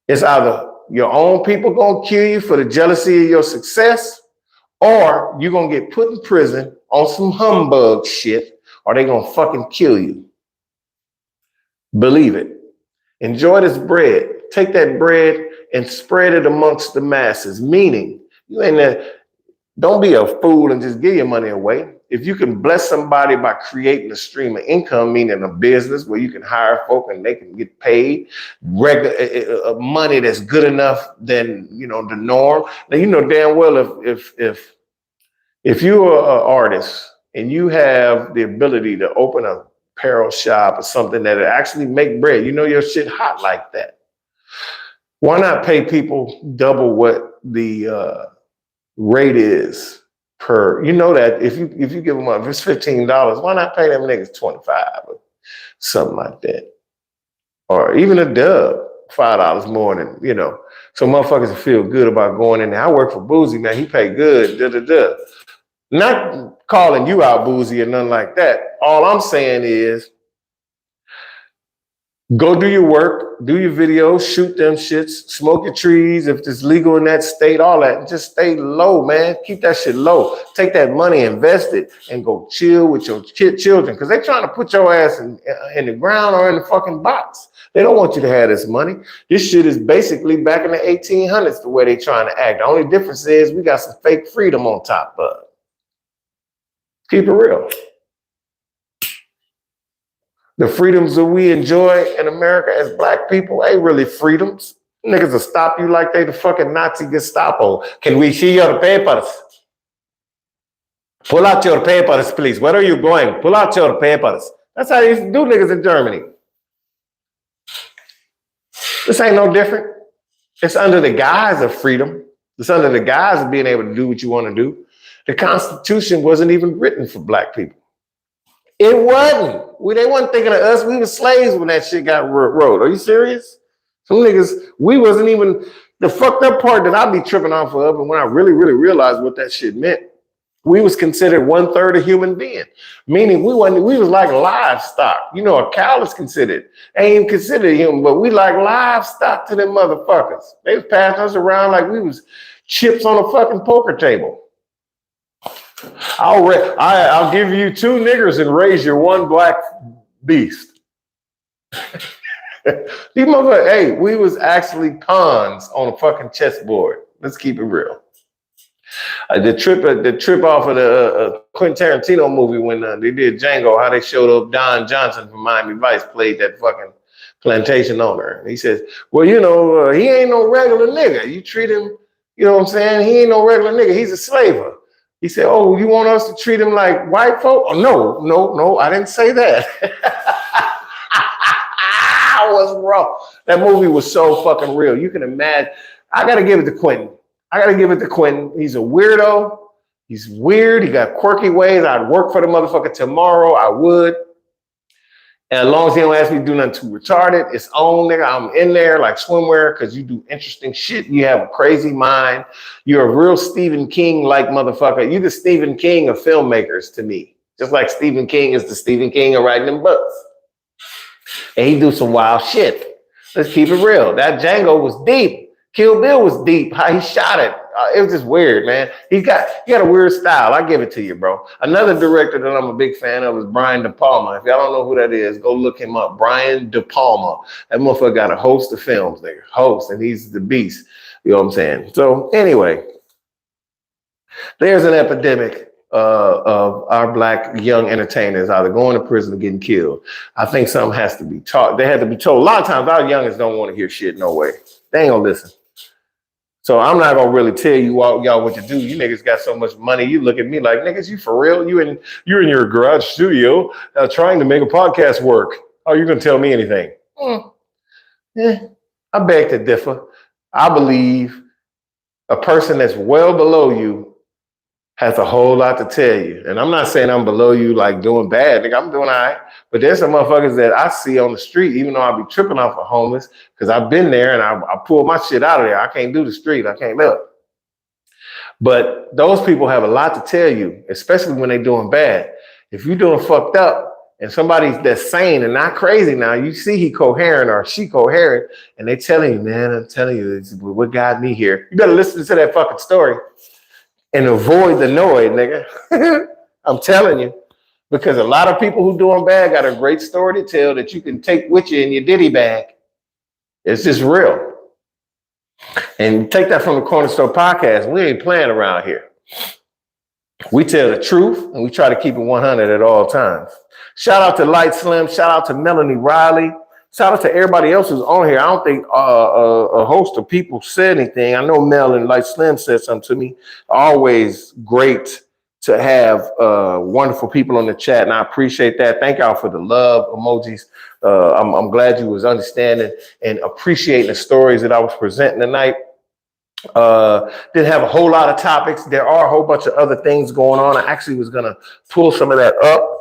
It's either your own people gonna kill you for the jealousy of your success, or you're gonna get put in prison on some humbug shit, or they gonna fucking kill you. Believe it. Enjoy this bread. Take that bread and spread it amongst the masses. Meaning, you ain't there. Don't be a fool and just give your money away. if you can bless somebody by creating a stream of income, meaning a business where you can hire folk and they can get paid regular money that's good enough than the norm. Now you know damn well if you're an artist and you have the ability to open a apparel shop or something that actually make bread, your shit hot like that. Why not pay people double what the rate is per? That if you give them up, if it's $15, why not pay them niggas 25 or something like that, or even a dub $5 more than so motherfuckers feel good about going in there. I work for Boozy, man. He pay good. Not calling you out, Boozy, or nothing like that. All I'm saying is go do your work, do your videos, shoot them shits, smoke your trees if it's legal in that state, all that. Just stay low, man. Keep that shit low. Take that money, invest it, and go chill with your children because they're trying to put your ass in the ground or in the fucking box. They don't want you to have this money. This shit is basically back in the 1800s the way they're trying to act. The only difference is we got some fake freedom on top of it. Keep it real. The freedoms that we enjoy in America as black people ain't really freedoms. Niggas will stop you like they the fucking Nazi Gestapo. Can we see your papers? Pull out your papers, please. Where are you going? Pull out your papers. That's how they used to do niggas in Germany. This ain't no different. It's under the guise of freedom. It's under the guise of being able to do what you want to do. The Constitution wasn't even written for black people. It wasn't. They wasn't thinking of us. We were slaves when that shit got wrote. Are you serious? Some niggas, we wasn't even the fucked up part that I be tripping off of. And when I really, really realized what that shit meant, we was considered 1/3 a human being, meaning we was like livestock. A cow is considered, ain't even considered human, but we like livestock to them motherfuckers. They was passing us around like we was chips on a fucking poker table. I'll give you 2 niggers and raise your 1 black beast. These motherfuckers, hey, we was actually pawns on a fucking chessboard. Let's keep it real. The trip off of the Quentin Tarantino movie when they did Django, how they showed up Don Johnson from Miami Vice played that fucking plantation owner. And he says, well, he ain't no regular nigga. You treat him, you know what I'm saying? He ain't no regular nigga. He's a slaver. He said, oh, you want us to treat him like white folk? Oh, no, I didn't say that. I was wrong. That movie was so fucking real. You can imagine. I got to give it to Quentin. He's a weirdo. He's weird. He got quirky ways. I'd work for the motherfucker tomorrow. I would. And as long as he don't ask me to do nothing too retarded, it's on, nigga. I'm in there like swimwear because you do interesting shit. You have a crazy mind. You're a real Stephen King-like motherfucker. You're the Stephen King of filmmakers to me. Just like Stephen King is the Stephen King of writing them books. And he do some wild shit. Let's keep it real. That Django was deep. Kill Bill was deep. How he shot it. It was just weird, man. He got a weird style. I give it to you, bro. Another director that I'm a big fan of is Brian De Palma. If y'all don't know who that is, go look him up. Brian De Palma. That motherfucker got a host of films there. And he's the beast. You know what I'm saying? So anyway, there's an epidemic of our black young entertainers either going to prison or getting killed. I think something has to be taught. They had to be told. A lot of times our youngins don't want to hear shit. No way. They ain't gonna listen. So I'm not gonna really tell you y'all what to do. You niggas got so much money. You look at me like, niggas, you for real? You're in your garage studio trying to make a podcast work. Oh, you're gonna tell me anything? I beg to differ. I believe a person that's well below you has a whole lot to tell you. And I'm not saying I'm below you like doing bad. Nigga, I'm doing all right. But there's some motherfuckers that I see on the street, even though I be tripping off of homeless, because I've been there and I pull my shit out of there. I can't do the street. I can't live. But those people have a lot to tell you, especially when they're doing bad. If you're doing fucked up and somebody that's sane and not crazy now, you see he coherent or she coherent, and they telling you, man, I'm telling you, this is what got me here. You better listen to that fucking story and avoid the noise, nigga. I'm telling you. Because a lot of people who doing bad got a great story to tell that you can take with you in your ditty bag. It's just real. And take that from the Corner Store Podcast. We ain't playing around here. We tell the truth and we try to keep it 100 at all times. Shout out to Light Slim. Shout out to Melanie Riley. Shout out to everybody else who's on here. I don't think a host of people said anything. I know Mel and Light Slim said something to me. Always great to have wonderful people on the chat, and I appreciate that. Thank y'all for the love emojis. I'm glad you was understanding and appreciating the stories that I was presenting tonight. Didn't have a whole lot of topics. There are a whole bunch of other things going on. I actually was gonna pull some of that up.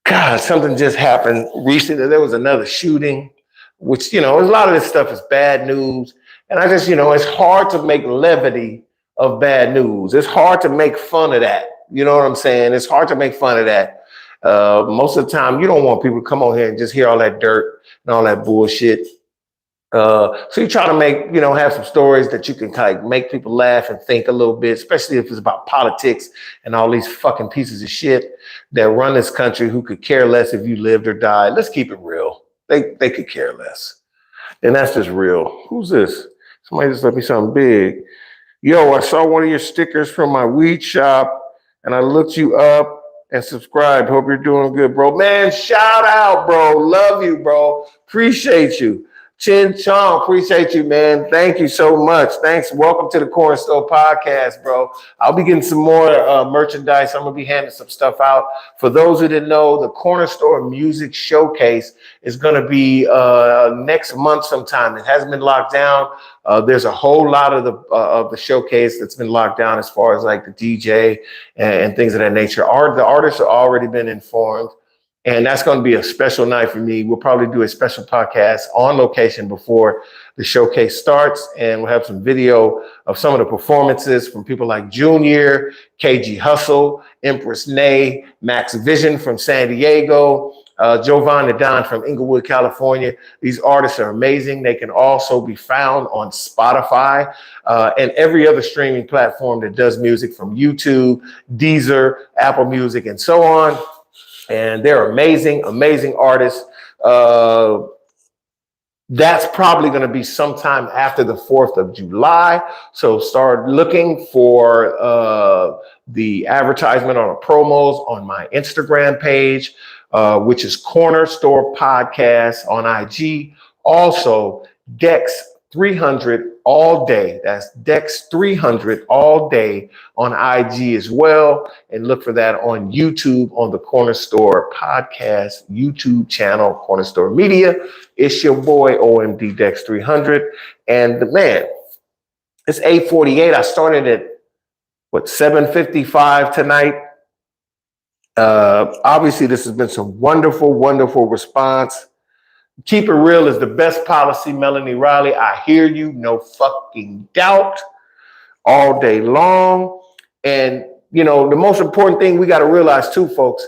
God, something just happened recently. There was another shooting, which, a lot of this stuff is bad news. And I just, it's hard to make levity of bad news. It's hard to make fun of that. You know what I'm saying? It's hard to make fun of that. Most of the time, you don't want people to come on here and just hear all that dirt and all that bullshit. So you try to make, have some stories that you can kind of make people laugh and think a little bit, especially if it's about politics and all these fucking pieces of shit that run this country who could care less if you lived or died. Let's keep it real. They could care less. And that's just real. Who's this? Somebody just let me something big. Yo, I saw one of your stickers from my weed shop and I looked you up and subscribed. Hope you're doing good, bro. Man, shout out, bro. Love you, bro. Appreciate you. Chin Chong, appreciate you, man. Thank you so much. Thanks. Welcome to the Corner Store Podcast, bro. I'll be getting some more merchandise. I'm going to be handing some stuff out. For those who didn't know, the Corner Store Music Showcase is going to be next month sometime. It hasn't been locked down. There's a whole lot of the showcase that's been locked down as far as like the DJ and things of that nature. The artists have already been informed. And that's going to be a special night for me. We'll probably do a special podcast on location before the showcase starts. And we'll have some video of some of the performances from people like Junior, KG Hustle, Empress Nay, Max Vision from San Diego, Jovan Nadon from Inglewood, California. These artists are amazing. They can also be found on Spotify and every other streaming platform that does music, from YouTube, Deezer, Apple Music, and so on. And they're amazing, amazing artists. That's probably going to be sometime after the 4th of July. So start looking for the advertisement on the promos on my Instagram page, which is Corner Store Podcast on IG. Also, Dex300 all day. That's Dex300 all day on IG as well. And look for that on YouTube on the Corner Store Podcast YouTube channel, Corner Store Media. It's your boy OMD Dex300. And man, it's 8:48. I started at 7:55 tonight. Obviously, this has been some wonderful, wonderful response. Keep it real is the best policy, Melanie Riley. I hear you, no fucking doubt, all day long. And, the most important thing we got to realize too, folks,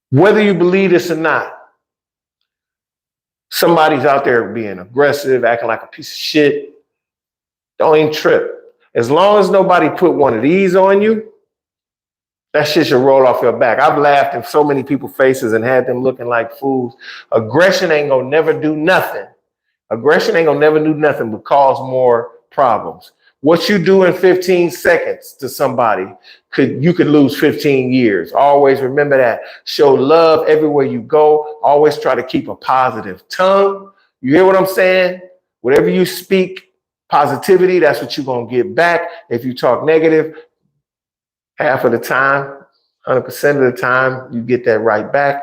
whether you believe this or not, somebody's out there being aggressive, acting like a piece of shit. Don't even trip. As long as nobody put one of these on you, that shit should roll off your back. I've laughed in so many people's faces and had them looking like fools. Aggression ain't gonna never do nothing. Aggression ain't gonna never do nothing but cause more problems. What you do in 15 seconds to somebody, you could lose 15 years. Always remember that. Show love everywhere you go. Always try to keep a positive tongue. You hear what I'm saying? Whatever you speak, positivity, that's what you're gonna get back. If you talk negative, half of the time, 100% of the time, you get that right back.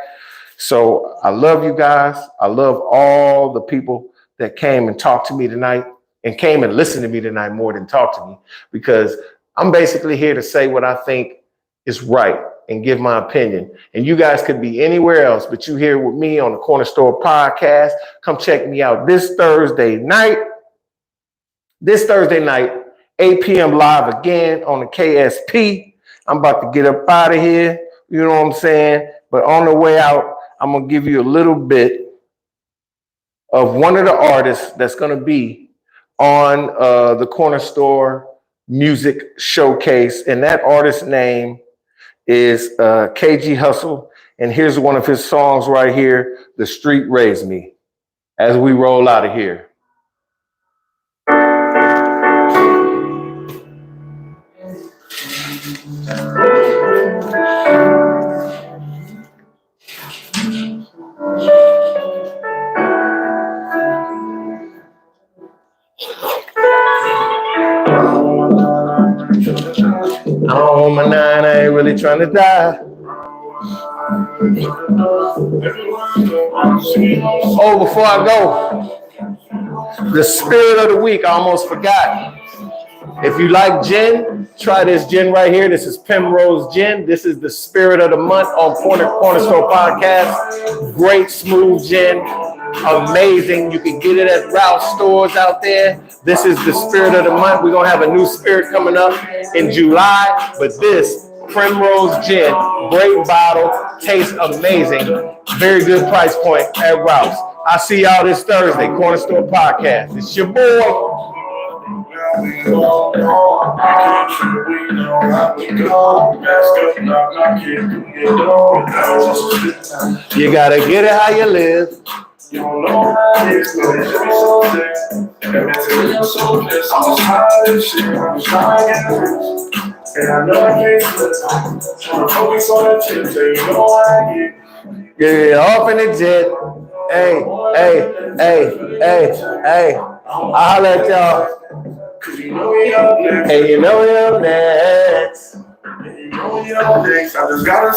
So I love you guys. I love all the people that came and talked to me tonight and came and listened to me tonight more than talk to me, because I'm basically here to say what I think is right and give my opinion. And you guys could be anywhere else, but you here with me on the Corner Store Podcast. Come check me out this Thursday night. 8 p.m. live again on the KSP. I'm about to get up out of here. You know what I'm saying? But on the way out, I'm going to give you a little bit of one of the artists that's going to be on the Corner Store Music Showcase. And that artist's name is KG Hustle. And here's one of his songs right here, The Street Raised Me, as we roll out of here. really trying to die. Oh, before I go, the spirit of the week, I almost forgot. If you like gin, try this gin right here. This is Primrose Gin. This is the spirit of the month on Corner Store Podcast. Great smooth gin. Amazing. You can get it at Ralph's stores out there. This is the spirit of the month. We're going to have a new spirit coming up in July. But this Primrose Gin, great bottle, tastes amazing. Very good price point at Ralph's. I'll see y'all this Thursday, Corner Store Podcast. It's your boy. You gotta get it how you live. You don't know how it is, but it should be so thick. And it's so pissed. I'm just tired of shit. I'm trying to get rich. And I know I can't flip. Trying to focus on the chips. And you know I get. Yeah, off in the jet. Hey. I'll holler at y'all. Hey, you know you're next. I just gotta